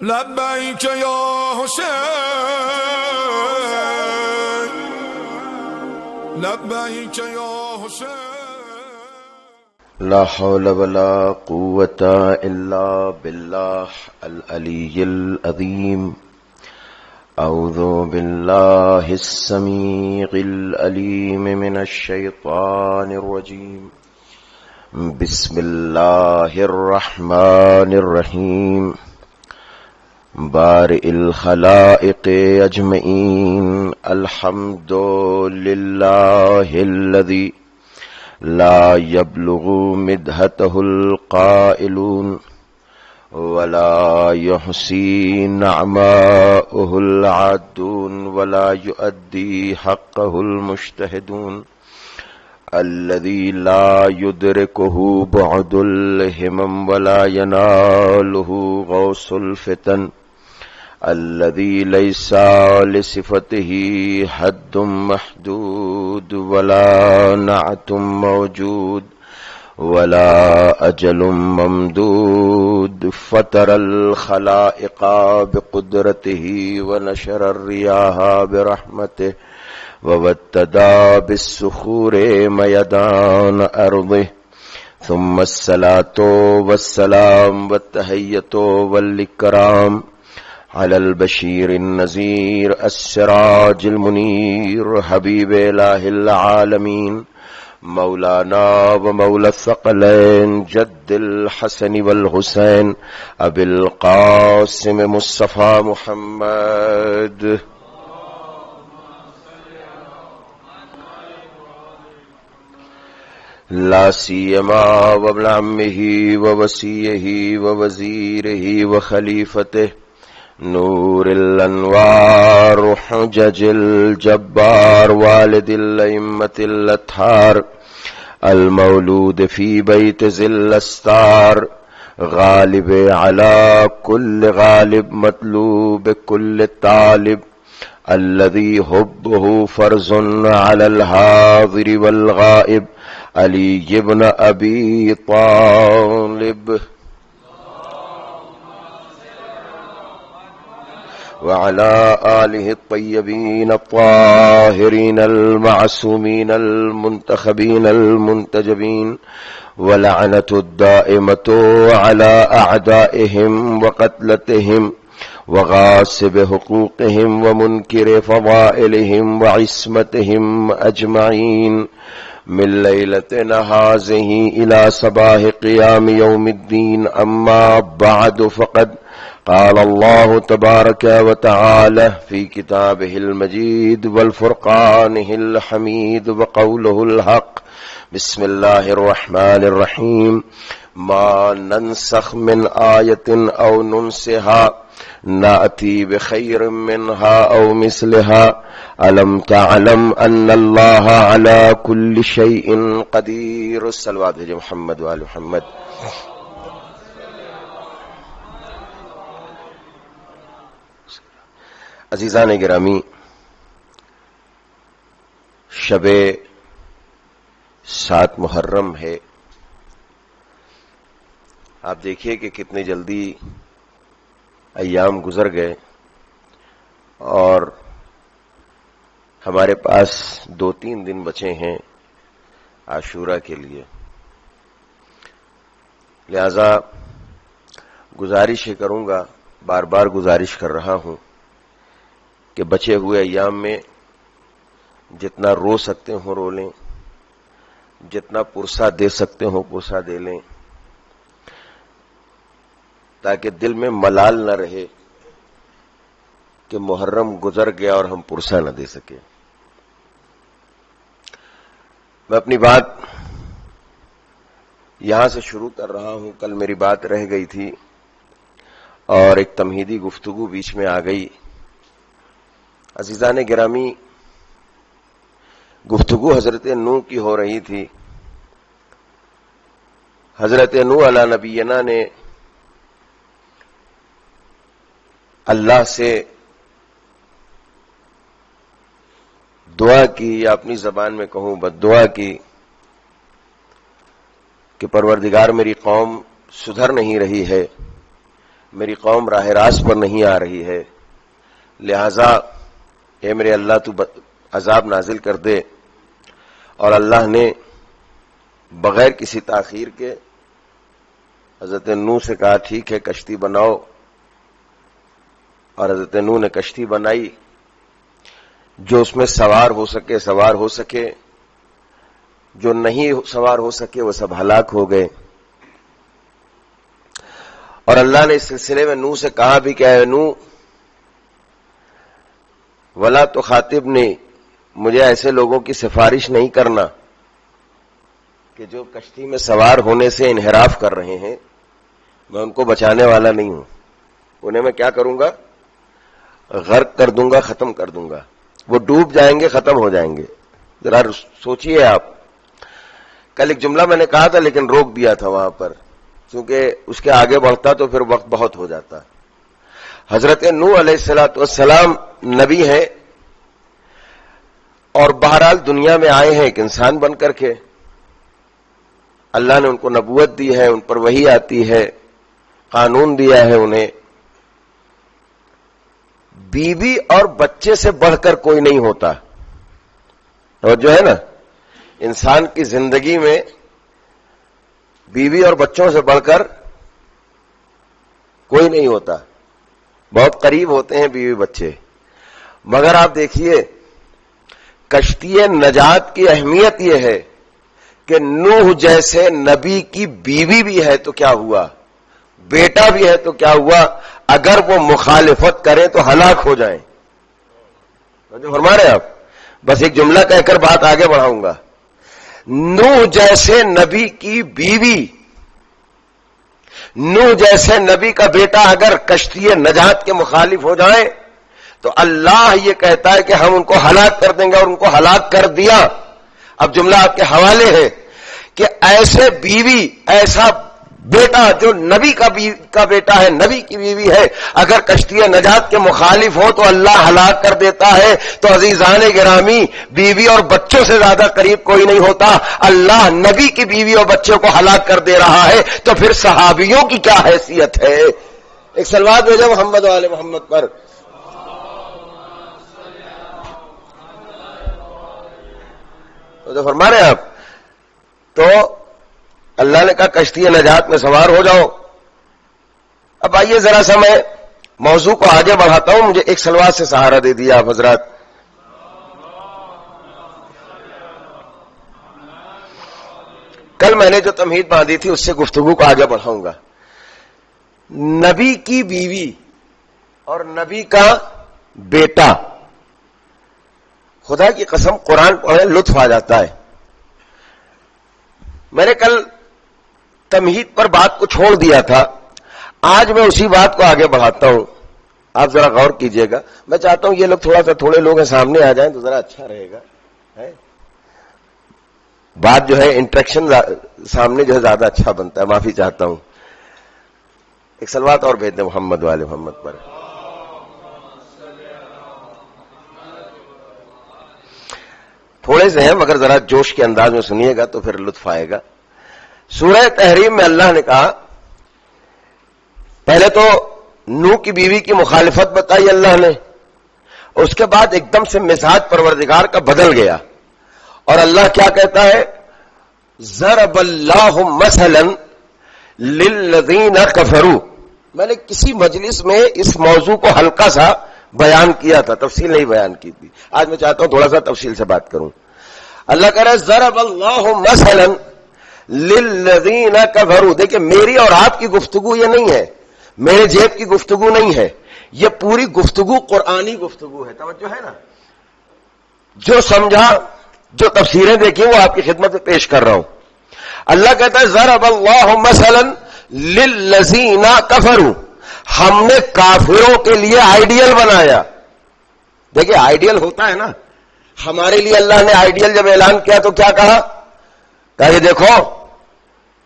لبیک یا حسین، لبیک یا حسین. لا حول ولا قوة إلا بالله العلي العظيم. أعوذ بالله السميع العليم من الشيطان الرجيم. بسم الله الرحمن الرحيم. بارئ الخلائق أجمعين. الحمد لله الذي لا يبلغ مدحته القائلون ولا يحصي نعماءه العادون ولا يؤدي حقه المجتهدون. الذي لا يدركه بعد الهمم ولا يناله غوص الفتن. الذي ليس لصفته حد محدود ولا نعت موجود ولا أجل ممدود. فطر الخلائق بقدرته ونشر الرياح برحمته وابتدى بالصخور ميدان أرضه. ثم الصلاة والسلام والتحية والإكرام على البشير النذير السراج المنير حبيب إله العالمين مولانا ومولى الثقلين جد الحسن والحسين أبي القاسم مصطفى محمد. لا سيما وابن عمه ووصيه ووزيره وخليفته نور الانوار حجج الجبار والد الائمة الاطهار المولود في بيت ذي الاستار غالب على كل غالب مطلوب كل طالب الذي حبه فرض على الحاضر والغائب علي بن أبي طالب وعلى آله الطيبين الطاهرين المعصومين المنتخبين المنتجبين ولعنة الدائمة على أعدائهم وقتلتهم وغاصب حقوقهم ومنكر فضائلهم وعصمتهم أجمعين من ليلتنا هذه إلى صباح قيام يوم الدين. أما بعد فقد قال الله تبارك وتعالى في كتابه المجيد والفرقانه الحميد وقوله الحق. بسم الله الرحمن الرحيم. ما ننسخ من آية أو ننسها نأتي بخير منها أو مثلها. ألم تعلم أن الله على كل شيء قدير. الصلوات على محمد وآل محمد. عزیزان گرامی، شب 7 محرم ہے. آپ دیکھیے کہ کتنی جلدی ایام گزر گئے اور ہمارے پاس 2-3 دن بچے ہیں عاشورہ کے لیے. لہذا گزارش کروں گا، بار بار گزارش کر رہا ہوں کہ بچے ہوئے ایام میں جتنا رو سکتے ہوں رو لیں، جتنا پرسہ دے سکتے ہوں پرسہ دے لیں، تاکہ دل میں ملال نہ رہے کہ محرم گزر گیا اور ہم پرسہ نہ دے سکے. میں اپنی بات یہاں سے شروع کر رہا ہوں. کل میری بات رہ گئی تھی اور ایک تمہیدی گفتگو بیچ میں آ گئی. عزیزان گرامی، گفتگو حضرت نوح کی ہو رہی تھی. حضرت نوح علیہ نبینا نے اللہ سے دعا کی، یا اپنی زبان میں کہوں بد دعا کی کہ پروردگار میری قوم سدھر نہیں رہی ہے، میری قوم راہ راست پر نہیں آ رہی ہے، لہذا اے میرے اللہ تو عذاب نازل کر دے. اور اللہ نے بغیر کسی تاخیر کے حضرت نوح سے کہا ٹھیک ہے کشتی بناؤ، اور حضرت نوح نے کشتی بنائی. جو اس میں سوار ہو سکے، جو نہیں سوار ہو سکے وہ سب ہلاک ہو گئے. اور اللہ نے اس سلسلے میں نوح سے کہا بھی کہ اے نوح ولا تخاطبنی، مجھے ایسے لوگوں کی سفارش نہیں کرنا کہ جو کشتی میں سوار ہونے سے انحراف کر رہے ہیں، میں ان کو بچانے والا نہیں ہوں. انہیں میں کیا کروں گا؟ غرق کر دوں گا، ختم کر دوں گا. وہ ڈوب جائیں گے، ختم ہو جائیں گے. ذرا سوچئے آپ. کل ایک جملہ میں نے کہا تھا لیکن روک دیا تھا وہاں پر، کیونکہ اس کے آگے بڑھتا تو پھر وقت بہت ہو جاتا. حضرت نوح علیہ السلام نبی ہیں، اور بہرحال دنیا میں آئے ہیں ایک انسان بن کر کے. اللہ نے ان کو نبوت دی ہے، ان پر وحی آتی ہے، قانون دیا ہے انہیں. بیوی اور بچے سے بڑھ کر کوئی نہیں ہوتا. اور جو ہے نا انسان کی زندگی میں بیوی اور بچوں سے بڑھ کر کوئی نہیں ہوتا. بہت قریب ہوتے ہیں بیوی بچے. مگر آپ دیکھیے کشتی نجات کی اہمیت یہ ہے کہ نوح جیسے نبی کی بیوی بھی ہے تو کیا ہوا، بیٹا بھی ہے تو کیا ہوا، اگر وہ مخالفت کریں تو ہلاک ہو جائیں. جو فرما رہے ہیں آپ، بس ایک جملہ کہہ کر بات آگے بڑھاؤں گا. نوح جیسے نبی کی بیوی، نوح جیسے نبی کا بیٹا اگر کشتی نجات کے مخالف ہو جائیں تو اللہ یہ کہتا ہے کہ ہم ان کو ہلاک کر دیں گے، اور ان کو ہلاک کر دیا. اب جملہ آپ کے حوالے ہے کہ ایسے بیوی، ایسا بیٹا جو نبی کا بیٹا ہے، نبی کی بیوی ہے، اگر کشتی نجات کے مخالف ہو تو اللہ ہلاک کر دیتا ہے. تو عزیزان گرامی، بیوی اور بچوں سے زیادہ قریب کوئی نہیں ہوتا. اللہ نبی کی بیوی اور بچوں کو ہلاک کر دے رہا ہے تو پھر صحابیوں کی کیا حیثیت ہے. ایک صلوات بھیجو محمد والے محمد پر. تو فرما رہے ہیں آپ. تو اللہ نے کہا کشتی نجات میں سوار ہو جاؤ. اب آئیے ذرا سا میں موضوع کو آگے بڑھاتا ہوں. مجھے ایک صلوات سے سہارا دے دیا آپ حضرات. کل میں نے جو تمہید باندھی تھی اس سے گفتگو کو آگے بڑھاؤں گا. نبی کی بیوی اور نبی کا بیٹا، خدا کی قسم قرآن پڑھے لطف آ جاتا ہے. میں نے کل تمہید پر بات کو چھوڑ دیا تھا، آج میں اسی بات کو آگے بڑھاتا ہوں. آپ ذرا غور کیجئے گا. میں چاہتا ہوں یہ لوگ تھوڑے لوگ سامنے آ جائیں تو ذرا اچھا رہے گا. بات جو ہے انٹریکشن سامنے جو ہے زیادہ اچھا بنتا ہے. معافی چاہتا ہوں. ایک صلوات اور بھیج دیں محمد والے محمد پر. تھوڑے سے ہیں مگر ذرا جوش کے انداز میں سنیے گا تو پھر لطف آئے گا. سورہ تحریم میں اللہ نے کہا، پہلے تو نوح کی بیوی کی مخالفت بتائی اللہ نے، اس کے بعد ایک دم سے مزاج پروردگار کا بدل گیا اور اللہ کیا کہتا ہے، ضرب اللہ مثلا للذین کفروا. میں نے کسی مجلس میں اس موضوع کو ہلکا سا بیان کیا تھا، تفصیل نہیں بیان کی تھی. آج میں چاہتا ہوں تھوڑا سا تفصیل سے بات کروں. اللہ کہہ رہا ہے ضرب اللہ مثلا للذین کفروا. دیکھیں میری اور آپ کی گفتگو یہ نہیں ہے، میرے جیب کی گفتگو نہیں ہے، یہ پوری گفتگو قرآنی گفتگو ہے. توجہ ہے نا. جو سمجھا، جو تفسیریں دیکھی وہ آپ کی خدمت میں پیش کر رہا ہوں. اللہ کہتا ہے ضرب اللہ مثلا للذین کفروا. ہم نے کافروں کے لیے آئیڈیل بنایا. دیکھیں آئیڈیل ہوتا ہے نا. ہمارے لیے اللہ نے آئیڈیل جب اعلان کیا تو کیا کہا کہ دیکھو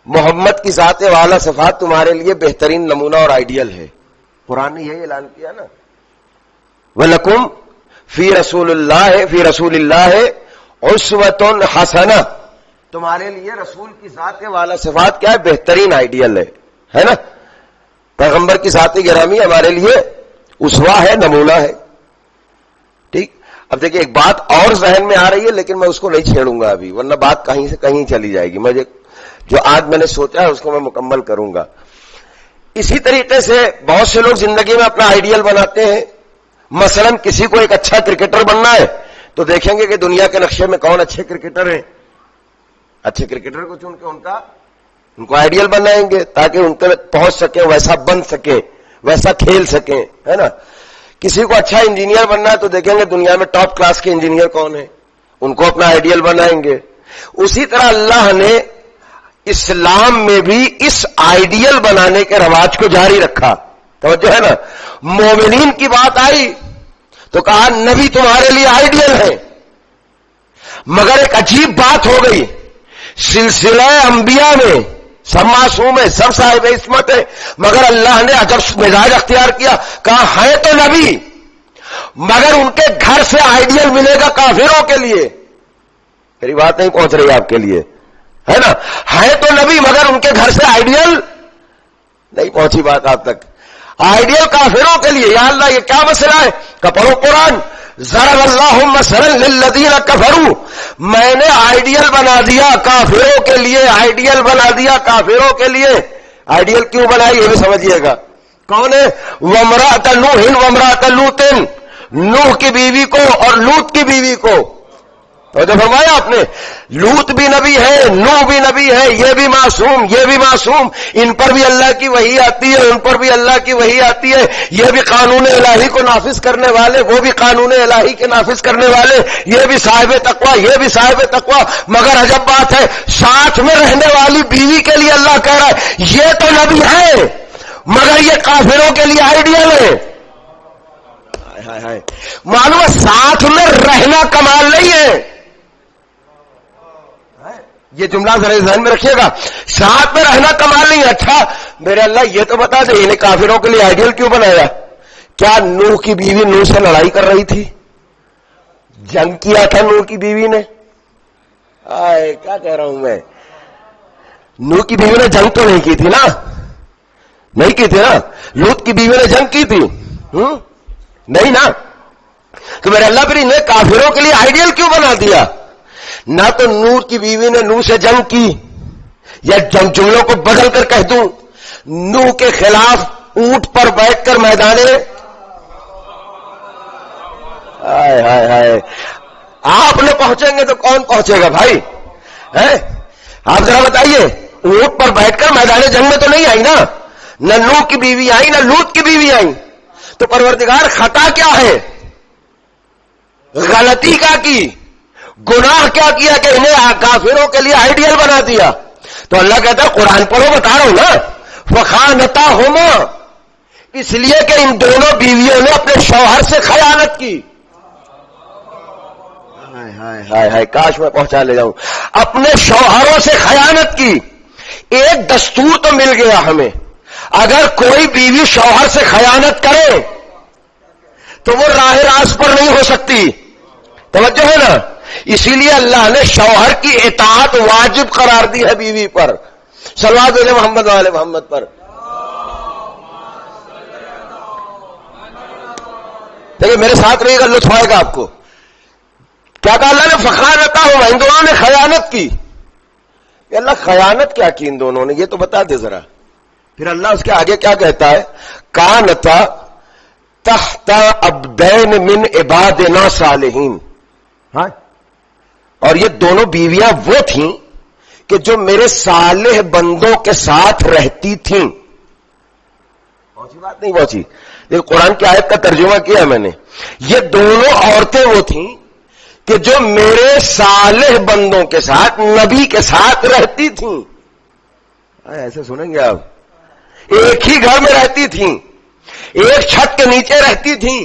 محمد کی ذات والا صفات تمہارے لیے بہترین نمونہ اور آئیڈیل ہے. قرآن نے یہی اعلان کیا نا، وَلَكُمْ فِي رَسُولِ اللَّهِ أُسْوَةٌ حَسَنَةٌ. تمہارے لیے رسول کی ذات والا صفات کیا ہے؟ بہترین آئیڈیل ہے نا. پیغمبر کی ذات گرامی ہمارے لیے اسوا ہے، نمونہ ہے. ٹھیک. اب دیکھیں ایک بات اور ذہن میں آ رہی ہے لیکن میں اس کو نہیں چھیڑوں گا ابھی، ورنہ بات کہیں سے کہیں چلی جائے گی. مجھے جو آج میں نے سوچا ہے اس کو میں مکمل کروں گا. اسی طریقے سے بہت سے لوگ زندگی میں اپنا آئیڈیل بناتے ہیں. مثلا کسی کو ایک اچھا کرکٹر بننا ہے تو دیکھیں گے کہ دنیا کے نقشے میں کون اچھے کرکٹر ہیں. اچھے کرکٹر کو چن کے ان کو آئیڈیل بنائیں گے تاکہ ان تک پہنچ سکیں، ویسا بن سکیں، ویسا کھیل سکیں، ہے نا. کسی کو اچھا انجینئر بننا ہے تو دیکھیں گے دنیا میں ٹاپ کلاس کے انجینئر کون ہیں، ان کو اپنا آئیڈیل بنائیں گے. اسی طرح اللہ نے اسلام میں بھی اس آئیڈیل بنانے کے رواج کو جاری رکھا. توجہ ہے نا. مومنین کی بات آئی تو کہا نبی تمہارے لیے آئیڈیل ہے. مگر ایک عجیب بات ہو گئی، سلسلہ انبیاء میں سب معصوم ہے، سب صاحب عصمت ہے، مگر اللہ نے عجب مزاج اختیار کیا. کہا ہے تو نبی مگر ان کے گھر سے آئیڈیل ملے گا کافروں کے لیے. میری بات نہیں پہنچ رہی آپ کے لیے، ہے نا. ہے تو نبی مگر ان کے گھر سے آئیڈیل نہیں پہنچی بات آپ تک. آئیڈیل کافروں کے لیے. یا اللہ یہ کیا مسئلہ ہے؟ کہ پڑھو قرآن. ضرب اللہ مثلا للذین کفروا، میں نے آئیڈیل بنا دیا کافروں کے لیے، آئیڈیل بنا دیا کافروں کے لیے. آئیڈیل کیوں بنائی یہ بھی سمجھیے گا. کون ہے؟ وامرأۃ نوح وامرأۃ لوط، نوح کی بیوی کو اور لوط کی بیوی کو. تو جو فرمایا آپ نے لوط بھی نبی ہے، نوح بھی نبی ہے، یہ بھی معصوم، یہ بھی معصوم. ان پر بھی اللہ کی وحی آتی ہے، ان پر بھی اللہ کی وحی آتی ہے. یہ بھی قانون الہی کو نافذ کرنے والے، وہ بھی قانون الہی کے نافذ کرنے والے. یہ بھی صاحب تقویٰ، یہ بھی صاحب تقویٰ. مگر عجب بات ہے، ساتھ میں رہنے والی بیوی کے لیے اللہ کہہ رہا ہے یہ تو نبی ہے مگر یہ کافروں کے لیے آئیڈیل ہے. معلوم ہے ساتھ میں رہنا کمال نہیں ہے. یہ جملہ ذرا ذہن میں رکھیے گا، ساتھ میں رہنا کمال نہیں ہے. اچھا میرے اللہ یہ تو بتا دے انہیں کافروں کے لیے آئیڈیل کیوں بنایا؟ کیا نوح کی بیوی نوح سے لڑائی کر رہی تھی؟ جنگ کیا تھا نوح کی بیوی نے؟ کیا کہہ رہا ہوں میں. نوح کی بیوی نے جنگ تو نہیں کی تھی نا، نہیں کی تھی نا. لوط کی بیوی نے جنگ کی تھی؟ نہیں نا. تو میرے اللہ پھر انہیں کافروں کے لیے آئیڈیل کیوں بنا دیا؟ نہ تو نوح کی بیوی نے نوح سے جنگ کی، یا جملوں کو بدل کر کہہ دوں نوح کے خلاف اونٹ پر بیٹھ کر میدانے آپ نے پہنچیں گے تو کون پہنچے گا بھائی؟ آپ ذرا بتائیے، اونٹ پر بیٹھ کر میدان جنگ میں تو نہیں آئی نا. نہ نوح کی بیوی آئی نہ لوط کی بیوی آئی. تو پروردگار خطا کیا ہے، غلطی کیا کی، گناہ کیا کیا کہ انہیں کافروں کے لیے آئیڈیل بنا دیا؟ تو اللہ کہتا ہے قرآن پڑھو، بتا رہا ہوں نا. فخانتاہما، اس لیے کہ ان دونوں بیویوں نے اپنے شوہر سے خیانت کی. ہائے کاش میں پہنچا لے جاؤں. اپنے شوہروں سے خیانت کی. ایک دستور تو مل گیا ہمیں، اگر کوئی بیوی شوہر سے خیانت کرے تو وہ راہ راست پر نہیں ہو سکتی. توجہ ہے نا. اسی لیے اللہ نے شوہر کی اطاعت واجب قرار دی ہے بیوی پر. صلوات علی محمد وعلی محمد پر. دیکھیں میرے ساتھ رہیے گا، لطف آئے گا آپ کو. کیا کہا اللہ نے؟ فخانتاہما، ان دونوں نے خیانت کی. کہ اللہ خیانت کیا کی ان دونوں نے یہ تو بتا دے ذرا. پھر اللہ اس کے آگے کیا کہتا ہے؟ کانتا تحت عبدین من عبادنا صالحین. ہاں، اور یہ دونوں بیویاں وہ تھیں کہ جو میرے صالح بندوں کے ساتھ رہتی تھیں. پہنچی بات نہیں پہنچی؟ دیکھ قرآن کی آیت کا ترجمہ کیا میں نے. یہ دونوں عورتیں وہ تھیں کہ جو میرے صالح بندوں کے ساتھ، نبی کے ساتھ رہتی تھیں. ایسے سنیں گے آپ، ایک ہی گھر میں رہتی تھیں، ایک چھت کے نیچے رہتی تھیں.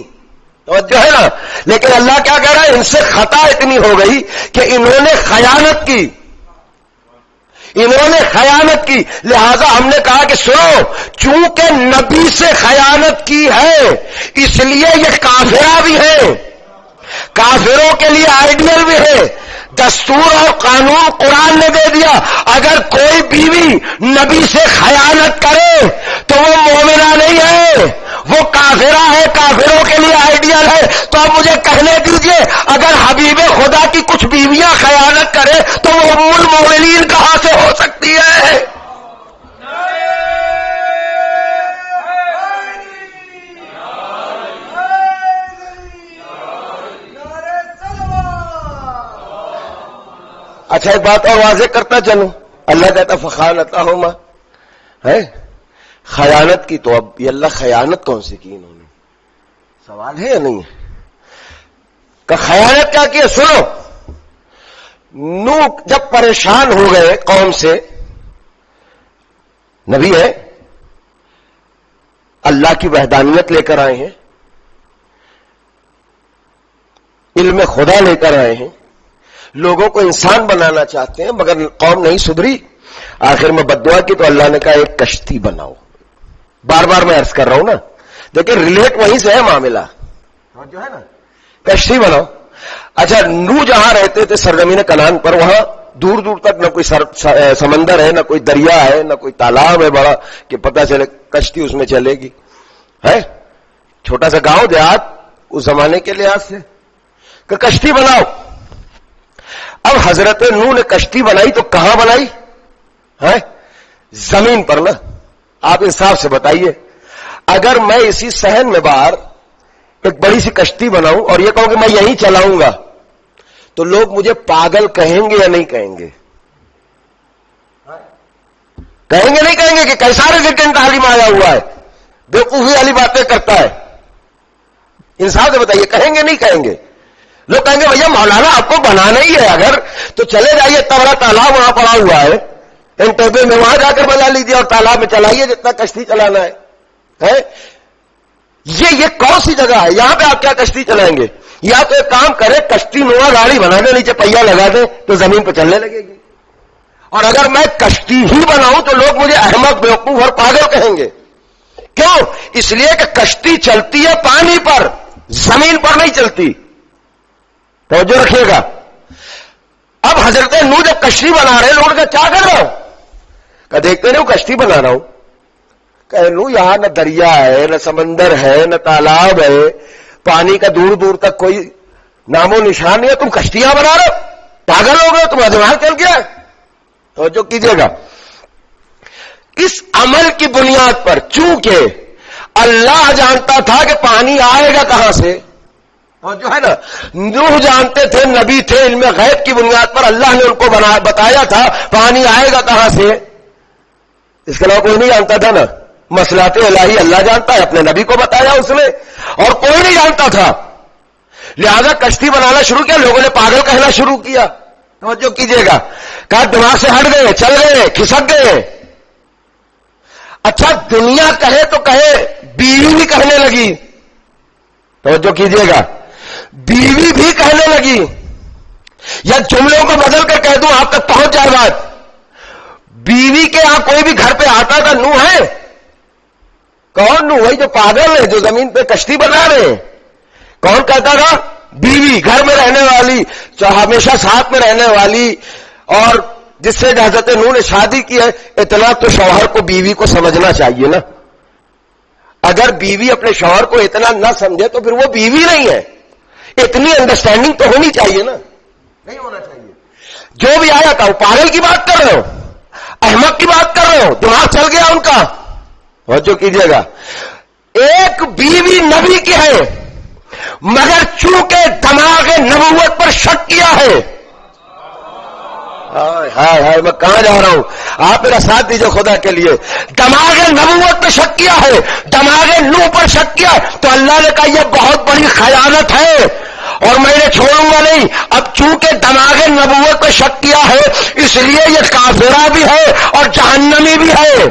توجہ ہے نا. لیکن اللہ کیا کہہ رہا ہے؟ ان سے خطا اتنی ہو گئی کہ انہوں نے خیانت کی. انہوں نے خیانت کی. لہذا ہم نے کہا کہ سنو، چونکہ نبی سے خیانت کی ہے اس لیے یہ کافرہ بھی ہے، کافروں کے لیے آئیڈیل بھی ہے. دستور اور قانون قرآن نے دے دیا، اگر کوئی بیوی نبی سے خیانت کرے تو وہ مومنہ نہیں ہے، وہ کافرہ ہے، کافروں کے لیے آئیڈیل ہے۔ تو اب مجھے کہنے دیجئے، اگر حبیب خدا کی کچھ بیویاں خیانت کرے تو وہ ام المومنین کہاں سے ہو سکتی ہے؟ اچھا ایک بات اور واضح کرتا چلوں، اللہ کہتا فخانتہما ہے خیانت کی، تو اب یہ اللہ خیانت کون سی کی انہوں نے؟ سوال ہے یا نہیں ہے کہ خیانت کیا کی؟ سنو، نوح جب پریشان ہو گئے قوم سے، نبی ہے، اللہ کی وحدانیت لے کر آئے ہیں، علم خدا لے کر آئے ہیں، لوگوں کو انسان بنانا چاہتے ہیں، مگر قوم نہیں سدھری، آخر میں بددعا کی تو اللہ نے کہا ایک کشتی بناؤ۔ بار بار میں عرض کر رہا ہوں نا، دیکھیں ریلیٹ وہیں سے ہے معاملہ، جو ہے نا کشتی بناؤ۔ اچھا نوح جہاں رہتے تھے سرزمین کنعان پر، وہاں دور دور تک نہ کوئی سمندر ہے، نہ کوئی دریا ہے، نہ کوئی تالاب ہے بڑا کہ پتہ چلے کشتی اس میں چلے گی، ہے چھوٹا سا گاؤں دیہات اس زمانے کے لحاظ سے، کہ کشتی بناؤ۔ اب حضرت نوح نے کشتی بنائی تو کہاں بنائی ہے؟ زمین پر نا۔ آپ انصاف سے بتائیے، اگر میں اسی صحن میں باہر ایک بڑی سی کشتی بناؤں اور یہ کہوں کہ میں یہیں چلاؤں گا تو لوگ مجھے پاگل کہیں گے یا نہیں کہیں گے؟ کہیں گے نہیں کہیں گے کہ کیسا ریزیڈنٹ تعلیم آیا ہوا ہے، بیوقوفی والی باتیں کرتا ہے؟ انصاف سے بتائیے، کہیں گے نہیں کہیں گے؟ لوگ کہیں گے بھیا مولانا آپ کو بنانا ہی ہے اگر تو چلے جائیے، اتنا بڑا تالاب وہاں پڑا ہوا ہے انٹربے میں، وہاں جا کر بنا لیجیے اور تالاب میں چلائیے جتنا کشتی چلانا ہے۔ یہ کون سی جگہ ہے؟ یہاں پہ آپ کیا کشتی چلائیں گے؟ یا تو ایک کام کرے کشتی نما گاڑی بنا دیں، نیچے پہیا لگا دیں تو زمین پہ چلنے لگے گی، اور اگر میں کشتی ہی بناؤں تو لوگ مجھے احمق بیوقوف اور پاگل کہیں گے۔ کیوں؟ اس لیے کہ کشتی چلتی ہے پانی پر، زمین پر نہیں چلتی، توجہ رکھیے گا۔ اب حضرت نوح جب کشتی بنا رہے، لوگوں نے کہا کیا کر رہا ہوں؟ کہ دیکھتے نہیں کشتی بنا رہا ہوں۔ کہ نوح یہاں نہ دریا ہے، نہ سمندر ہے، نہ تالاب ہے، پانی کا دور دور تک کوئی نام و نشان نہیں ہے، تم کشتیاں بنا رہے ہو؟ پاگل ہو گئے، تمہارا دماغ چل گیا؟ توجہ کیجیے گا، اس عمل کی بنیاد پر چونکہ اللہ جانتا تھا کہ پانی آئے گا کہاں سے، اور جو ہے نا نوح جانتے تھے، نبی تھے، علم غیب کی بنیاد پر اللہ نے ان کو بتایا تھا پانی آئے گا کہاں سے، اس کے علاوہ کوئی نہیں جانتا تھا نا، مصلحت الہی اللہ جانتا ہے، اپنے نبی کو بتایا اس نے، اور کوئی نہیں جانتا تھا، لہذا کشتی بنانا شروع کیا، لوگوں نے پاگل کہنا شروع کیا۔ توجہ کیجیے گا، کہا دماغ سے ہٹ گئے، چل گئے، کھسک گئے۔ اچھا دنیا کہے تو کہے، بیوی بھی کہنے لگی، توجہ کیجیے گا، بیوی بھی کہنے لگی، یا جملوں کو بدل کر کہہ دوں آپ تک پہنچ جائے بات، بیوی کے یہاں کوئی بھی گھر پہ آتا تھا نوح ہے؟ کون نوح؟ وہی جو پاگل ہے جو زمین پہ کشتی بنا رہے ہیں۔ کون کہتا تھا؟ بیوی، گھر میں رہنے والی، ہمیشہ ساتھ میں رہنے والی، اور جس سے حضرت نوح نے شادی کی ہے۔ اتنا تو شوہر کو بیوی کو سمجھنا چاہیے نا، اگر بیوی اپنے شوہر کو اتنا نہ سمجھے تو پھر وہ بیوی نہیں ہے، اتنی انڈرسٹینڈنگ تو ہونی چاہیے نا، نہیں ہونا چاہیے۔ جو بھی آیا تھا وہ پاگل کی بات کر رہے ہو، احمق کی بات کر رہے ہو، دماغ چل گیا ان کا۔ توجہ کیجیے گا، ایک بیوی نبی کی ہے مگر چونکہ دماغ نبوت پر شک کیا ہے۔ ہائے میں کہاں جا رہا ہوں، آپ میرا ساتھ دیجیے خدا کے لیے۔ دماغ نبوت پہ شک کیا ہے، دماغ نوح پر شک کیا ہے، تو اللہ نے کہا یہ بہت بڑی خیانت ہے اور میں نے چھوڑوں گا نہیں۔ اب چونکہ دماغ نبوت پہ شک کیا ہے اس لیے یہ کافرہ بھی ہے اور جہنمی بھی ہے۔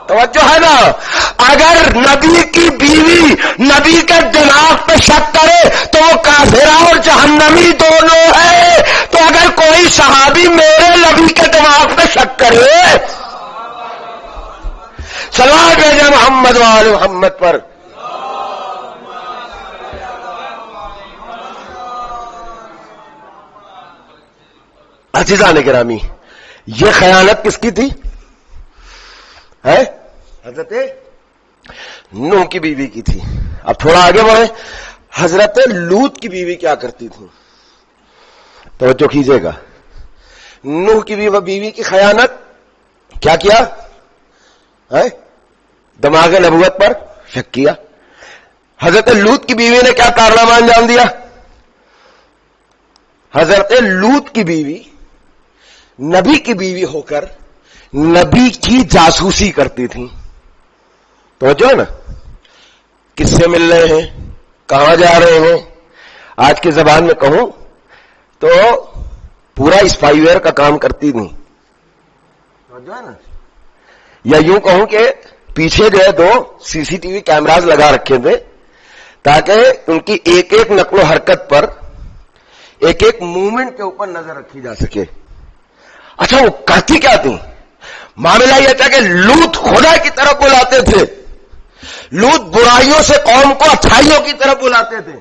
توجہ ہے نا، اگر نبی کی بیوی نبی کے دماغ پہ شک کرے تو وہ کافرہ اور جہنمی دونوں ہے۔ تو اگر کوئی صحابی میرے نبی کے دماغ پہ شک کرے، صلوات بھیجے محمد وآل محمد پر، عزیزان گرامی، یہ خیانت کس کی تھی؟ ہے حضرت نوح کی بیوی کی تھی. اب تھوڑا آگے بڑھیں. حضرت لوط کی بیوی کیا کرتی تھی؟ توجہ کیجئے گا. نوح کی بیوی کی خیانت کیا کیا؟ دماغ نبوت پر شک کیا. حضرت لوط کی بیوی نے کیا کارنامہ انجام دیا؟ حضرت لوط کی بیوی نبی کی بیوی ہو کر نبی کی جاسوسی کرتی تھی. تو جو ہے نا، کس سے مل رہے ہیں، کہاں جا رہے ہیں، آج کی زبان میں کہوں تو پورا اسپائی ویئر کا کام کرتی تھی. جو ہے نا، یا یوں کہوں کہ پیچھے جو ہے 2 CCTV کیمراز لگا رکھے تھے تاکہ ان کی ایک ایک نقل و حرکت پر، ایک ایک موومنٹ کے اوپر نظر رکھی جا سکے. اچھا وہ کہتی کیا تھی؟ معاملہ یہ تھا کہ لوط خدا کی طرف بلاتے تھے، لوط برائیوں سے قوم کو اچھائیوں کی طرف بلاتے تھے.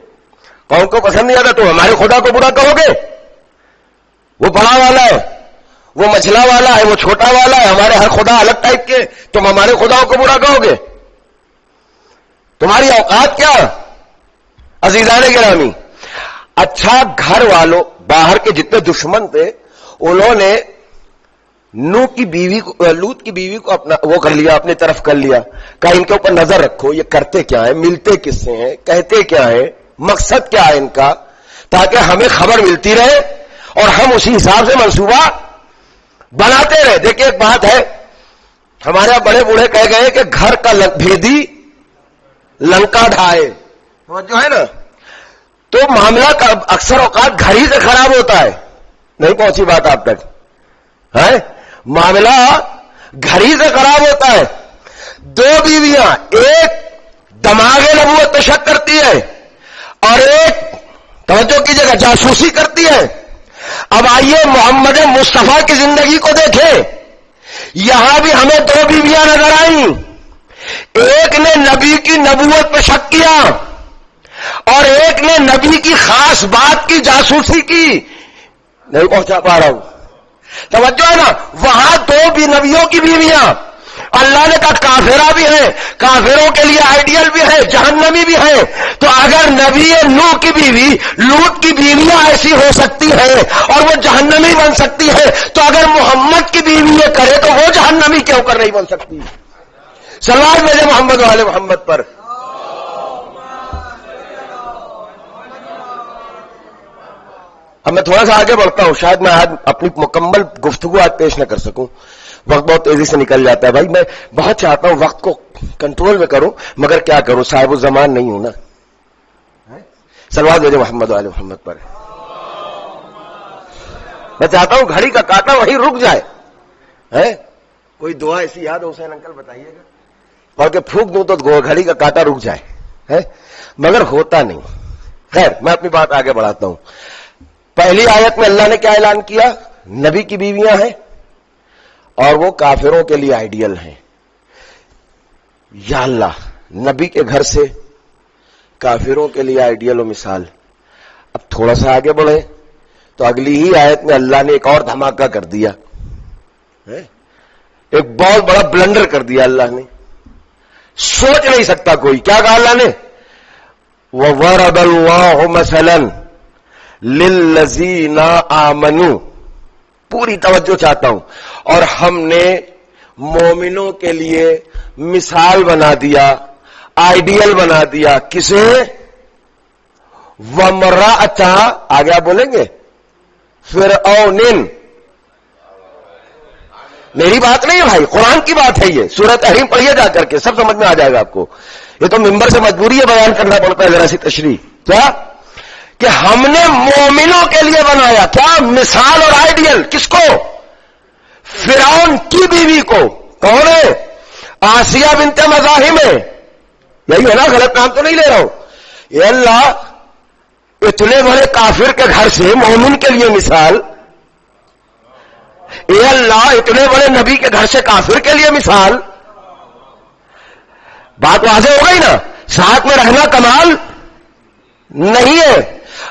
قوم کو پسند نہیں آتا تو ہمارے خدا کو برا کہو گے، وہ بڑا والا ہے، وہ مچھلا والا ہے، وہ چھوٹا والا ہے، ہمارے ہر خدا الگ ٹائپ کے، تم ہمارے خداؤں کو برا کہو گے؟ تمہاری اوقات کیا عزیزان گرامی؟ اچھا گھر والوں، باہر کے جتنے دشمن تھے انہوں نے لوط کی بیوی کو اپنا وہ کر لیا، اپنی طرف کر لیا. کہا ان کے اوپر نظر رکھو، یہ کرتے کیا ہیں، ملتے کس سے ہیں، کہتے کیا ہیں، مقصد کیا ہے ان کا، تاکہ ہمیں خبر ملتی رہے اور ہم اسی حساب سے منصوبہ بناتے رہے. دیکھیں ایک بات ہے، ہمارے بڑے بوڑھے کہہ گئے کہ گھر کا بھیدی لنکا ڈھائے. جو ہے نا، تو معاملہ کا اکثر اوقات گھر ہی سے خراب ہوتا ہے. نہیں پہنچی بات آپ تک؟ ہے معاملہ گھر ہی سے خراب ہوتا ہے. 2 بیویاں، ایک دماغ نبوت پہ شک کرتی ہے اور ایک توجہ کیجیے گا جاسوسی کرتی ہے. اب آئیے محمد مصطفیٰ کی زندگی کو دیکھیں. یہاں بھی ہمیں 2 بیویاں نظر آئیں. ایک نے نبی کی نبوت پہ شک کیا اور ایک نے نبی کی خاص بات کی جاسوسی کی. نہیں پہنچا پا رہا ہوں، توجہ ہے نا. وہاں 2 بھی نبیوں کی بیویاں. اللہ نے کہا کافرہ بھی ہے، کافروں کے لیے آئیڈیل بھی ہے، جہنمی بھی ہے. تو اگر نبی نوح کی بیوی لوط کی بیویاں ایسی ہو سکتی ہے اور وہ جہنمی بن سکتی ہے، تو اگر محمد کی بیوی یہ کرے تو وہ جہنمی کیوں کر نہیں بن سکتی؟ صلوات بھیجے محمد والے محمد پر. اب میں تھوڑا سا آگے بڑھتا ہوں، شاید میں آج اپنی مکمل گفتگو آج پیش نہ کر سکوں، وقت بہت تیزی سے نکل جاتا ہے. بھائی میں بہت چاہتا ہوں وقت کو کنٹرول میں کروں، مگر کیا کروں، صاحب الزمان نہیں ہوں نا. صلوات بھیجے محمد والے محمد پر. میں چاہتا ہوں گھڑی کا کاٹا وہیں رک جائے. کوئی دعا ایسی یاد ہو حسین انکل بتائیے گا، اور کہ پھونک دوں تو گھڑی کا کاٹا رک جائے، مگر ہوتا نہیں. خیر میں اپنی بات آگے بڑھاتا ہوں. پہلی آیت میں اللہ نے کیا اعلان کیا؟ نبی کی بیویاں ہیں اور وہ کافروں کے لیے آئیڈیل ہیں. یا اللہ، نبی کے گھر سے کافروں کے لیے آئیڈیل و مثال. اب تھوڑا سا آگے بڑھیں تو اگلی ہی آیت میں اللہ نے ایک اور دھماکہ کر دیا، ایک بہت بڑا بلنڈر کر دیا اللہ نے. سوچ نہیں سکتا کوئی. کیا کہا اللہ نے؟ وَضَرَبَ اللَّهُ مَثَلًا لِلَّذِينَ آمَنُوا. پوری توجہ چاہتا ہوں. اور ہم نے مومنوں کے لیے مثال بنا دیا، آئیڈیل بنا دیا. کسے؟ وَامْرَأَتَهَا. آگے آپ بولیں گے فِرْعَوْنٍ. میری بات نہیں ہے بھائی، قرآن کی بات ہے. یہ سورہ تحریم پڑھیے جا کر کے، سب سمجھ میں آ جائے گا آپ کو. یہ تو ممبر سے مجبوری ہے بیان کرنا پڑتا ہے ذرا سی تشریح. کیا کہ ہم نے مومنوں کے لیے بنایا کیا؟ مثال اور آئیڈیل. کس کو؟ فرعون کی بیوی کو. کون ہے؟ آسیہ بنت مزاحم ہے. یہی ہے نا؟ غلط نام تو نہیں لے رہا ہوں. یہ اللہ اتنے بڑے کافر کے گھر سے مومن کے لیے مثال. اے اللہ اتنے بڑے نبی کے گھر سے کافر کے لیے مثال. بات واضح ہو گئی نا؟ ساتھ میں رہنا کمال نہیں ہے.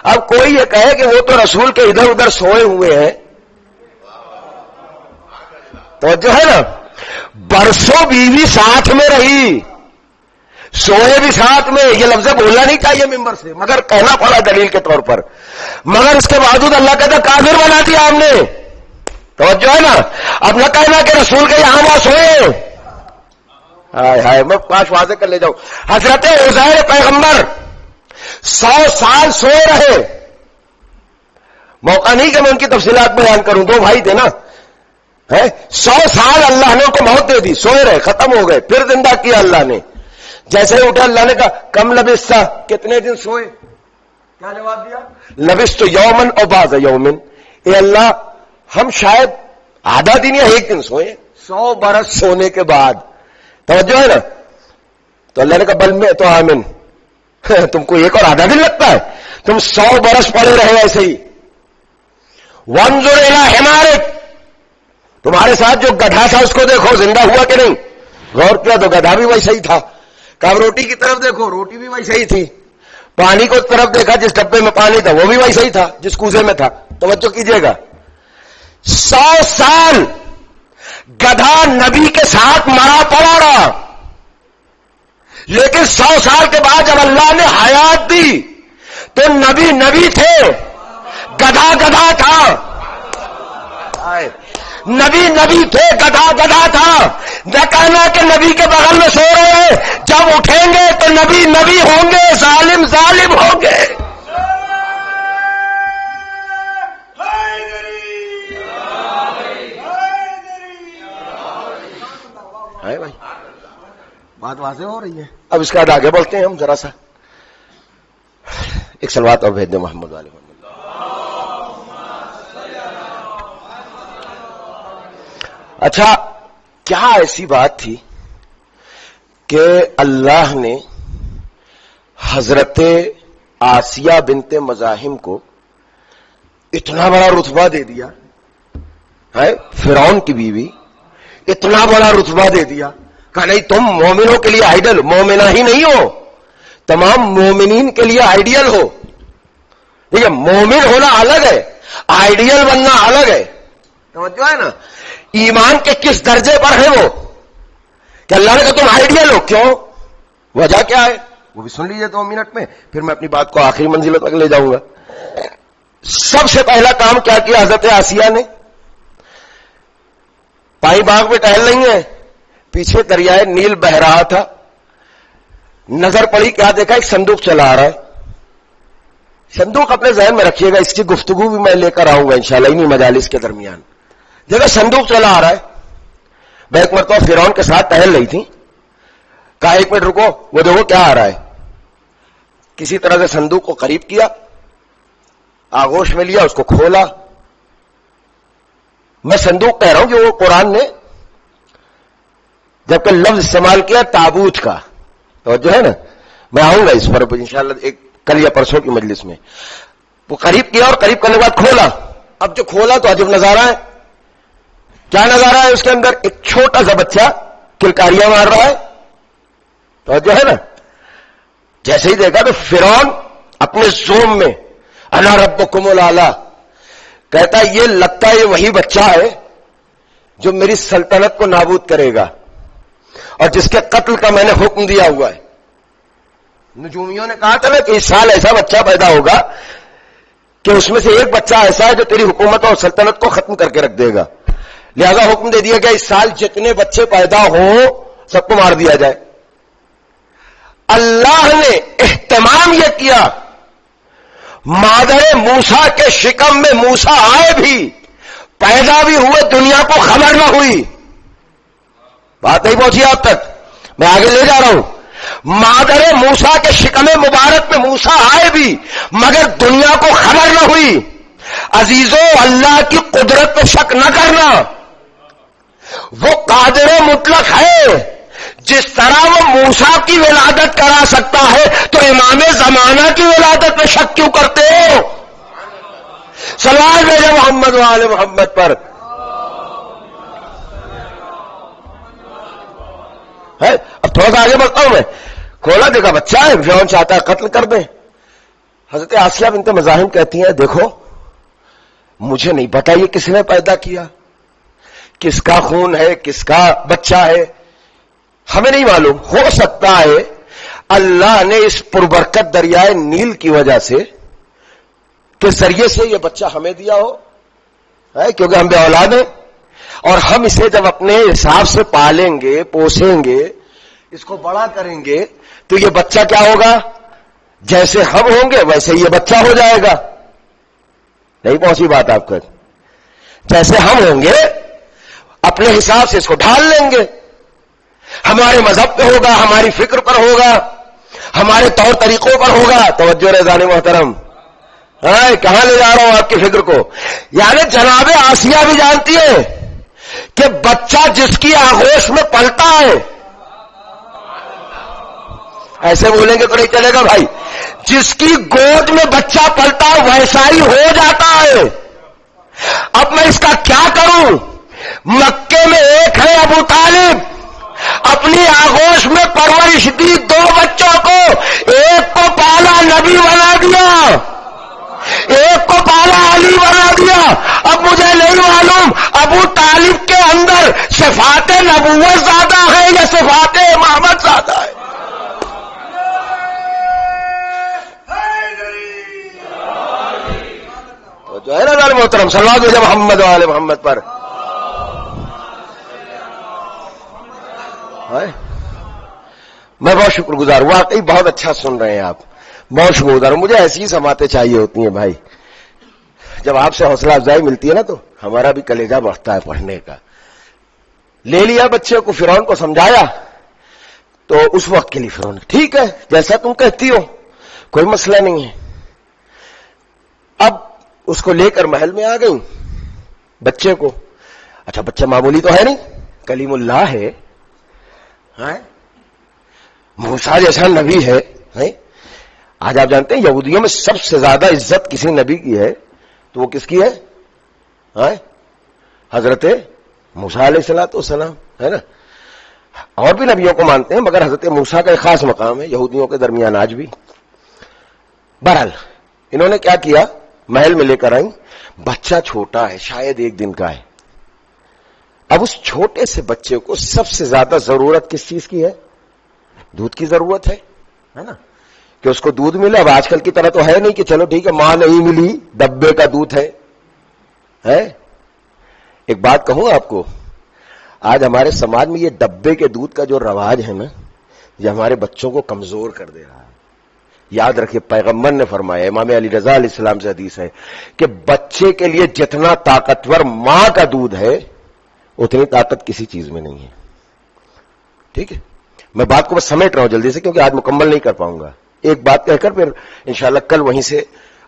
اب کوئی یہ کہے کہ وہ تو رسول کے ادھر ادھر سوئے ہوئے ہیں توجہ ہے نا, برسوں بیوی ساتھ میں رہی, سوئے بھی ساتھ میں, یہ لفظ بولنا نہیں چاہیے ممبر سے, مگر کہنا پڑا دلیل کے طور پر. مگر اس کے باوجود اللہ کہتا کافر بنا دیا ہم نے. توجہ ہے نا, اب نہ کہنا کہ رسول کے یہاں وہاں سوئے. ہائے ہائے, میں 5 واضح کر لے جاؤں. حضرت عزیر پیغمبر 100 سال سوئے رہے. موقع نہیں کہ میں ان کی تفصیلات بیان کروں, 2 بھائی تھے نا. 100 سال اللہ نے ان کو موت دے دی, سوئے رہے, ختم ہو گئے, پھر زندہ کیا اللہ نے. جیسے ہی اٹھا اللہ نے کہا کم لبثت, کتنے دن سوئے؟ کیا جواب دیا؟ لبثت یومن او بعض یومن, اے اللہ ہم شاید آدھا دن یا 1 دن سوئے, 100 برس سونے کے بعد. توجہ ہے نا. تو اللہ نے کہا بل میں تو آمن, تم کو 1 اور آدھا دن لگتا ہے, تم 100 برس پڑے رہے ایسے ہی. وانظر الی حمارک, تمہارے ساتھ جو گدھا تھا اس کو دیکھو زندہ ہوا کہ نہیں. غور کیا تو گدھا بھی ویسا ہی تھا. کہا روٹی کی طرف دیکھو, روٹی بھی ویسا ہی تھی. پانی کو طرف دیکھا, جس ڈبے میں پانی تھا وہ بھی ویسا ہی تھا جس کوزے میں تھا. توجہ کیجئے گا, 100 سال گدھا نبی کے ساتھ مرا پڑا رہا, لیکن 100 سال کے بعد جب اللہ نے حیات دی تو نبی نبی تھے, گدھا گدھا تھا. نبی نبی تھے, گدھا گدھا تھا. نہ کہنا کہ نبی کے بغل میں سو رہے ہیں, جب اٹھیں گے تو نبی نبی ہوں گے, ظالم ظالم ہوں گے. بھائی بات واضح ہو رہی ہے. اب اس کے بعد آگے بڑھتے ہیں ہم ذرا سا. ایک صلوات اور بھیج دیں محمد والے. اچھا, کیا ایسی بات تھی کہ اللہ نے حضرت آسیہ بنت مزاحم کو اتنا بڑا رتبہ دے دیا ہے؟ فرعون کی بیوی, اتنا بڑا رتبہ دے دیا. کہا نہیں تم مومنوں کے لیے آئیڈل, مومنہ ہی نہیں ہو, تمام مومنین کے لیے آئیڈیل ہو. ٹھیک ہے, مومن ہونا الگ ہے, آئیڈیل بننا الگ ہے. توجہ ہے نا. ایمان کے کس درجے پر ہے وہ کہ اللہ نے کہا تم آئیڈیل ہو. کیوں, وجہ کیا ہے وہ بھی سن لیجیے 2 منٹ میں, پھر میں اپنی بات کو آخری منزلوں تک لے جاؤں گا. سب سے پہلا کام کیا کیا حضرت آسیہ نے؟ پائی باغ میں ٹہل رہی ہیں, پیچھے دریائے نیل بہ رہا تھا, نظر پڑی, کیا دیکھا؟ ایک صندوق چلا آ رہا ہے. صندوق اپنے ذہن میں رکھیے گا, اس کی گفتگو بھی میں لے کر آؤں گا انشاءاللہ انہی مجالس کے درمیان. دیکھا صندوق چلا آ رہا ہے. میں ایک مرتبہ فرعون کے ساتھ ٹہل رہی تھی, کہا 1 منٹ رکو, وہ دیکھو کیا آ رہا ہے. کسی طرح سے صندوق کو قریب کیا, آغوش میں لیا, اس کو کھولا. میں صندوق کہہ رہا ہوں کہ وہ قرآن نے جبکہ لفظ استعمال کیا تابوت کا. توجہ ہے نا, میں آؤں گا اس پر انشاءاللہ ایک کل یا پرسوں کی مجلس میں. وہ قریب کیا اور قریب کرنے کے بعد کھولا. اب جو کھولا تو عجب نظارہ ہے. کیا نظارہ ہے اس کے اندر؟ ایک چھوٹا سا بچہ کلکاریاں مار رہا ہے. توجہ ہے نا. جیسے ہی دیکھا تو فرعون اپنے زوم میں انا ربکم الاعلی کہتا ہے, یہ لگتا ہے یہ وہی بچہ ہے جو میری سلطنت کو نابود کرے گا اور جس کے قتل کا میں نے حکم دیا ہوا ہے. نجومیوں نے کہا تھا نا کہ اس سال ایسا بچہ پیدا ہوگا کہ اس میں سے ایک بچہ ایسا ہے جو تیری حکومت اور سلطنت کو ختم کر کے رکھ دے گا. لہذا حکم دے دیا کہ اس سال جتنے بچے پیدا ہوں سب کو مار دیا جائے. اللہ نے اہتمام یہ کیا, مادر موسیٰ کے شکم میں موسیٰ آئے بھی, پیدا بھی ہوئے, دنیا کو خبر نہ ہوئی. بات نہیں پہنچی آپ تک, میں آگے لے جا رہا ہوں. مادر موسیٰ کے شکم مبارک میں موسیٰ آئے بھی مگر دنیا کو خبر نہ ہوئی. عزیزو, اللہ کی قدرت پہ شک نہ کرنا, وہ قادر مطلق ہے. جس طرح وہ موسیٰ کی ولادت کرا سکتا ہے تو امام زمانہ کی ولادت پہ شک کیوں کرتے ہو؟ صلوات بھیجو محمد و آل محمد پر. اب تھوڑا سا آگے بڑھتا ہوں میں. کھولا, دیکھا بچہ ہے, فرعون چاہتا ہے قتل کر دیں. حضرت آسیہ بنت مزاحم کہتی ہیں دیکھو مجھے نہیں پتا یہ کس نے پیدا کیا, کس کا خون ہے، کس کا بچہ ہے، ہمیں نہیں معلوم. ہو سکتا ہے اللہ نے اس پربرکت دریائے نیل کی وجہ سے کے ذریعے سے یہ بچہ ہمیں دیا ہو، کیونکہ ہم بے اولاد ہیں، اور ہم اسے جب اپنے حساب سے پالیں گے، پوسیں گے، اس کو بڑا کریں گے، تو یہ بچہ کیا ہوگا؟ جیسے ہم ہوں گے ویسے یہ بچہ ہو جائے گا. نہیں پہنچی بات آپ کو؟ جیسے ہم ہوں گے اپنے حساب سے اس کو ڈھال لیں گے، ہمارے مذہب پہ ہوگا، ہماری فکر پر ہوگا، ہمارے طور طریقوں پر ہوگا. توجہ رضان محترم، کہاں لے جا رہا ہوں آپ کی فکر کو؟ یعنی جناب آسیہ بھی جانتی ہے کہ بچہ جس کی آغوش میں پلتا ہے، ایسے بولیں گے تو نہیں چلے گا بھائی، جس کی گود میں بچہ پلتا ہے ویسا ہی ہو جاتا ہے. اب میں اس کا کیا کروں؟ مکے میں ایک ہے ابو طالب، اپنی آغوش میں پرورش دی 2 بچوں کو، ایک کو پالا نبی بنا دیا، ایک کو پالا علی بنا دیا. اب مجھے نہیں معلوم ابو طالب کے اندر صفات نبوت زیادہ ہے یا صفات امامت زیادہ ہے. جو ہے نا محترم، صلوات بھیجو محمد وآل محمد پر. میں بہت شکر گزار ہوں، واقعی بہت اچھا سن رہے ہیں آپ، بہت شکر گزار ہوں. مجھے ایسی ہی سماعتیں چاہیے ہوتی ہیں بھائی. جب آپ سے حوصلہ افزائی ملتی ہے نا تو ہمارا بھی کلیجہ بڑھتا ہے پڑھنے کا. لے لیا بچے کو، فرعون کو سمجھایا، تو اس وقت کے لیے فرعون ٹھیک ہے جیسا تم کہتی ہو، کوئی مسئلہ نہیں ہے. اب اس کو لے کر محل میں آ گئی بچے کو. اچھا بچہ معمولی تو ہے نہیں، کلیم اللہ ہے، موسیٰ جیسا نبی ہے. آج آپ جانتے ہیں یہودیوں میں سب سے زیادہ عزت کسی نبی کی ہے تو وہ کس کی ہے؟ حضرت موسیٰ علیہ الصلوۃ والسلام، ہے نا. اور بھی نبیوں کو مانتے ہیں مگر حضرت موسیٰ کا ایک خاص مقام ہے یہودیوں کے درمیان آج بھی. بہرحال انہوں نے کیا کیا، محل میں لے کر آئیں. بچہ چھوٹا ہے، شاید 1 دن کا ہے. اب اس چھوٹے سے بچے کو سب سے زیادہ ضرورت کس چیز کی ہے؟ دودھ کی ضرورت ہے نا، کہ اس کو دودھ ملے. اب آج کل کی طرح تو ہے نہیں کہ چلو ٹھیک ہے ماں نہیں ملی ڈبے کا دودھ ہے. ایک بات کہوں آپ کو، آج ہمارے سماج میں یہ ڈبے کے دودھ کا جو رواج ہے نا، یہ ہمارے بچوں کو کمزور کر دے رہا ہے. یاد رکھیے پیغمبر نے فرمایا، امام علی رضا علیہ السلام سے حدیث ہے کہ بچے کے لیے جتنا طاقتور ماں کا دودھ ہے اتنی طاقت کسی چیز میں نہیں ہے. ٹھیک ہے، میں بات کو بس سمیٹ رہا ہوں جلدی سے کیونکہ آج مکمل نہیں کر پاؤں گا. ایک بات کہہ کر پھر انشاءاللہ کل وہیں سے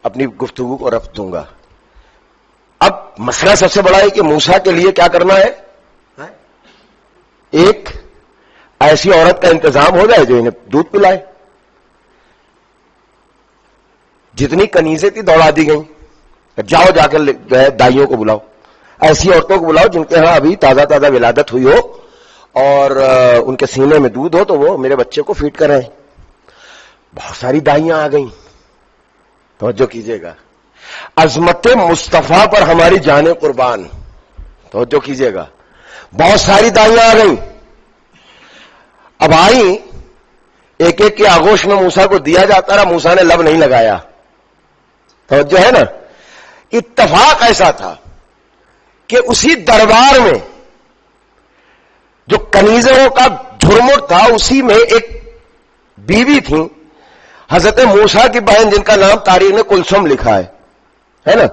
اپنی گفتگو کو رفت دوں گا. اب مسئلہ سب سے بڑا ہے کہ موسیٰ کے لیے کیا کرنا ہے؟ ایک ایسی عورت کا انتظام ہو جائے جو انہیں دودھ پلائے. جتنی کنیزیں تھی دوڑا دی گئیں، جاؤ جا کر دائیوں کو بلاؤ، ایسی عورتوں کو بلاؤ جن کے ہاں ابھی تازہ تازہ ولادت ہوئی ہو اور ان کے سینے میں دودھ ہو تو وہ میرے بچے کو فیڈ کریں. بہت ساری دائیاں آ گئیں. توجہ کیجئے گا، عظمت مصطفیٰ پر ہماری جانیں قربان. توجہ کیجئے گا، بہت ساری دائیاں آ گئیں. اب آئیں، ایک ایک کے آغوش میں موسیٰ کو دیا جاتا رہا، موسیٰ نے لب نہیں لگایا. توجہ ہے نا. اتفاق ایسا تھا کہ اسی دربار میں جو کنیزوں کا جھرمٹ تھا اسی میں ایک بیوی تھی حضرت موسیٰ کی بہن جن کا نام تاریخ نے کلثوم لکھا ہے نا،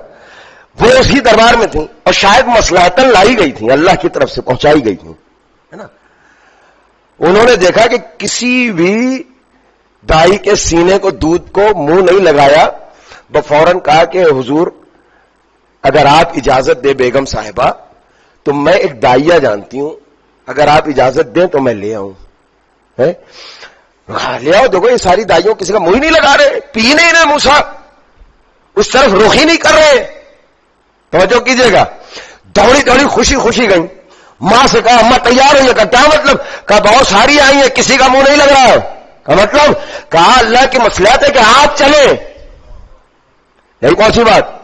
وہ اسی دربار میں تھی اور شاید مصلحتاً لائی گئی تھی، اللہ کی طرف سے پہنچائی گئی تھی، ہے نا. انہوں نے دیکھا کہ کسی بھی دائی کے سینے کو دودھ کو منہ نہیں لگایا، وہ فوراً کہا کہ حضور اگر آپ اجازت دے بیگم صاحبہ تو میں ایک دائیا جانتی ہوں، اگر آپ اجازت دیں تو میں لے آؤں. لے آؤ. دیکھو یہ ساری دائیوں کسی کا منہ ہی نہیں لگا رہے، پی نہیں رہے، موسیٰ اس طرف رخ ہی نہیں کر رہے. توجہ کیجئے گا، دوڑی دوڑی خوشی خوشی گئی. ماں سے کہا اماں تیار ہوئی. کہا کیا مطلب؟ کہا بہت ساری آئی ہیں کسی کا منہ نہیں لگ رہا. کا مطلب؟ کہا اللہ کی مصلحت ہے کہ آپ چلیں. یہی کون سی بات؟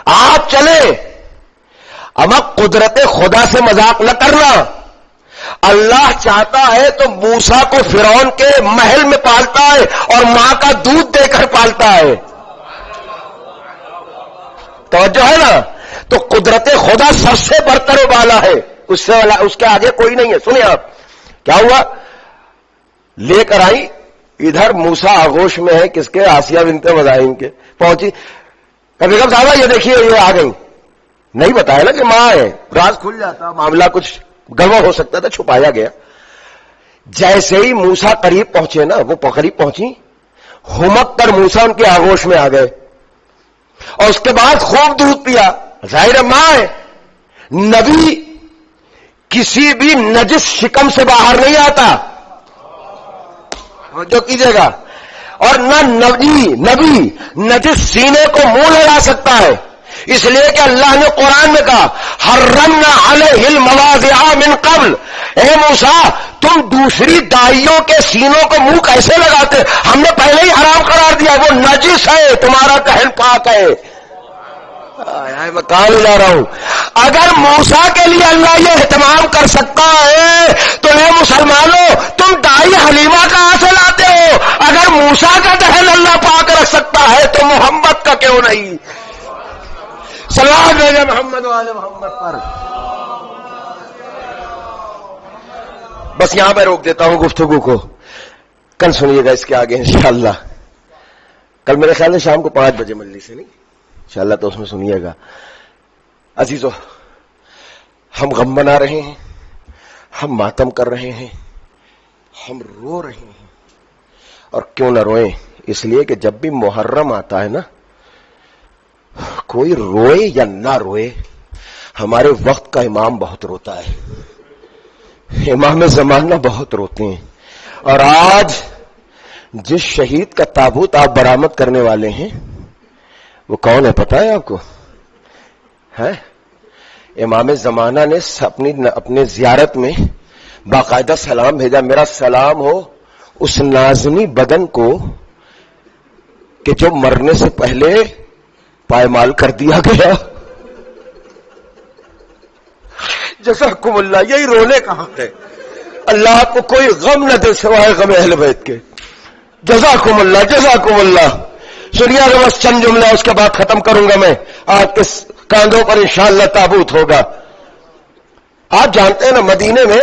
آپ چلیں. اما قدرت خدا سے مذاق نہ کرنا. اللہ چاہتا ہے تو موسیٰ کو فرعون کے محل میں پالتا ہے اور ماں کا دودھ دے کر پالتا ہے. توجہ ہے نا. تو قدرت خدا سب سے برتر و بالا ہے, اس کے آگے کوئی نہیں ہے. سنیں آپ کیا ہوا. لے کر آئی ادھر موسیٰ آغوش میں ہے کس کے, آسیہ بنت مزاحم کے. پہنچی بیگم صاحبہ یہ دیکھیے یہ آ گئی. نہیں بتایا نا کہ ماں ہے, راز کھل جاتا, معاملہ کچھ گڑبڑ ہو سکتا تھا, چھپایا گیا. جیسے ہی موسیٰ قریب پہنچے نا, وہ قریب پہنچی, ہمک کر موسیٰ ان کے آغوش میں آ گئے اور اس کے بعد خوب دودھ پیا. ظاہر ماں ہے. نبی کسی بھی نجس شکم سے باہر نہیں آتا, جو کیجیے گا. اور نہ نبی نجس سینے کو منہ لگا سکتا ہے. اس لیے کہ اللہ نے قرآن میں کہا حرمنا علیہ المواضع من قبل. اے موسیٰ تم دوسری دائیوں کے سینوں کو منہ کیسے لگاتے؟ ہم نے پہلے ہی حرام قرار دیا, وہ نجس ہے, تمہارا کہن پاک ہے. میں کہاں لے جا رہا ہوں. اگر موسیٰ کے لیے اللہ یہ اہتمام کر سکتا ہے تو اے مسلمانوں تم دائی حلیمہ کہاں سے لاتے ہو؟ اگر موسیٰ کا دہن اللہ پاک رکھ سکتا ہے تو محمد کا کیوں نہیں؟ صلوات بھیجے محمد والے محمد پر. بس یہاں پہ روک دیتا ہوں گفتگو کو, کل سنیے گا اس کے آگے انشاءاللہ. کل میرے خیال ہے شام کو 5 بجے مجلس سے, نہیں انشاءاللہ, تو اس میں سنیے گا. عزیزو ہم غم بنا رہے ہیں, ہم ماتم کر رہے ہیں, ہم رو رہے ہیں. اور کیوں نہ روئیں؟ اس لیے کہ جب بھی محرم آتا ہے نا, کوئی روئے یا نہ روئے, ہمارے وقت کا امام بہت روتا ہے, امام زمانہ بہت روتے ہیں. اور آج جس شہید کا تابوت آپ برآمد کرنے والے ہیں وہ کون ہے پتہ ہے آپ کو؟ ہے امام زمانہ نے اپنے زیارت میں باقاعدہ سلام بھیجا. میرا سلام ہو اس نازنی بدن کو کہ جو مرنے سے پہلے پائمال کر دیا گیا. جزاکم اللہ. یہی رونے کہاں ہے؟ اللہ کو کوئی غم نہ دے سوائے غم اہل بیت کے. جزاکم اللہ جزاکم اللہ. سنیے بس چند جملہ, اس کے بعد ختم کروں گا میں. آپ کے کاندھوں پر انشاءاللہ تابوت ہوگا. آپ جانتے ہیں نا مدینے میں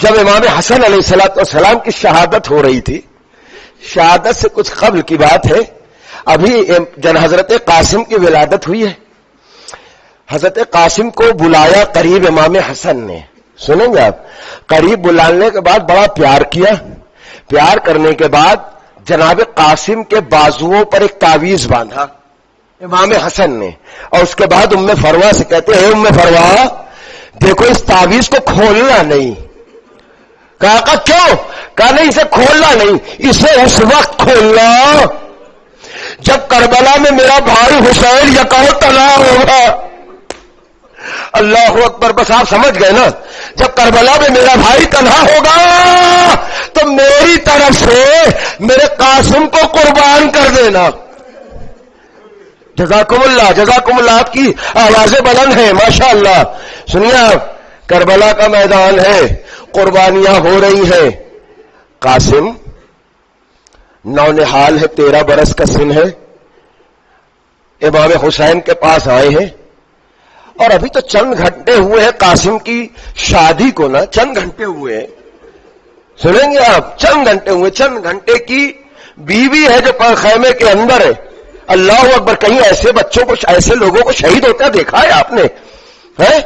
جب امام حسن علیہ السلام کی شہادت ہو رہی تھی, شہادت سے کچھ قبل کی بات ہے, ابھی حضرت قاسم کی ولادت ہوئی ہے. حضرت قاسم کو بلایا قریب امام حسن نے. سنیں گے آپ, قریب بلانے کے بعد بڑا پیار کیا. پیار کرنے کے بعد جناب قاسم کے بازوؤں پر ایک تعویذ باندھا امام حسن نے, اور اس کے بعد ام فروا سے کہتے ہیں ام فروا دیکھو اس تعویذ کو کھولنا نہیں. کہا کیوں؟ کہا نہیں اسے کھولنا نہیں, اسے اس وقت کھولنا جب کربلا میں میرا بھائی حسین یکا تلا ہوگا. اللہ اکبر. بس آپ سمجھ گئے نا, جب کربلا میں میرا بھائی تنہا ہوگا تو میری طرف سے میرے قاسم کو قربان کر دینا. جزاکم اللہ جزاکم اللہ. آپ کی آوازیں بلند ہیں ماشاء اللہ. سنیے آپ, کربلا کا میدان ہے, قربانیاں ہو رہی ہیں. قاسم نونحال ہے, 13 برس کا سن ہے, امام حسین کے پاس آئے ہیں. اور ابھی تو چند گھنٹے ہوئے ہیں قاسم کی شادی کو نا, چند گھنٹے ہوئے ہیں. سنیں گے آپ, چند گھنٹے ہوئے. چند گھنٹے کی بیوی ہے جو خیمے کے اندر ہے. اللہ اکبر. کہیں ایسے بچوں کو, ایسے لوگوں کو شہید ہوتا دیکھا ہے آپ نے؟ ہے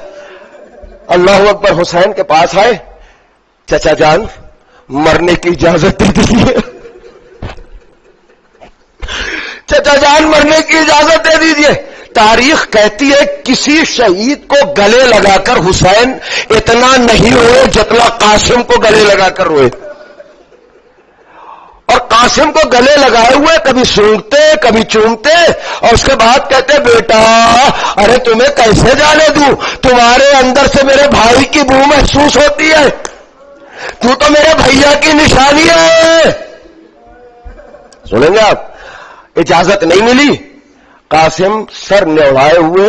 اللہ اکبر. حسین کے پاس آئے, چچا جان مرنے کی اجازت دے دیجیے. چچا جان مرنے کی اجازت دے دیجیے. تاریخ کہتی ہے کسی شہید کو گلے لگا کر حسین اتنا نہیں ہوئے جتنا قاسم کو گلے لگا کر ہوئے. اور قاسم کو گلے لگائے ہوئے کبھی سونگتے کبھی چومتے, اور اس کے بعد کہتے بیٹا ارے تمہیں کیسے جانے دوں, تمہارے اندر سے میرے بھائی کی بو محسوس ہوتی ہے, تو میرے بھیا کی نشانی ہے. سنیں گے آپ, اجازت نہیں ملی. قاسم سر نوڑائے ہوئے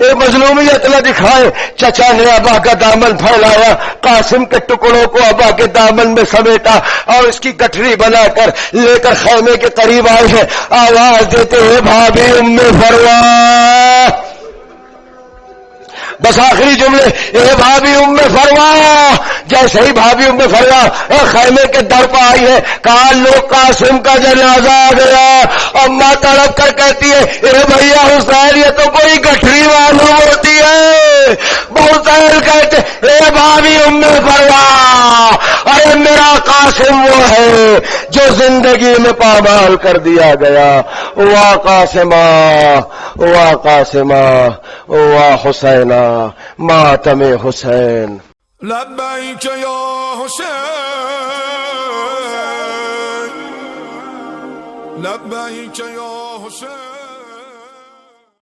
یہ مظلومیت نہ دکھائے. چچا نے ابا کا دامن پھیلایا, قاسم کے ٹکڑوں کو ابا کے دامن میں سمیٹا اور اس کی گٹھری بنا کر لے کر خیمے کے قریب آئے ہیں. آواز دیتے ہیں بھابھی ام فروا. بس آخری جملے, اے بھابھی ام فروا. جیسے ہی بھابھی ام فروا خیمے کے در پر آئی ہے, کہا لو قاسم کا جنازہ آ گیا. اماں تڑپ کر کہتی ہے, اے بھیا حسین یہ تو کوئی گٹھری معلوم ہوتی ہے. حسین کہتے اے بھابھی ام فروا, ارے میرا قاسم وہ ہے جو زندگی میں پامال کر دیا گیا. واہ قاسمہ واہ قاسمہ واہ حسینہ ماتم حسین. لبیک یا حسین لبیک یا حسین.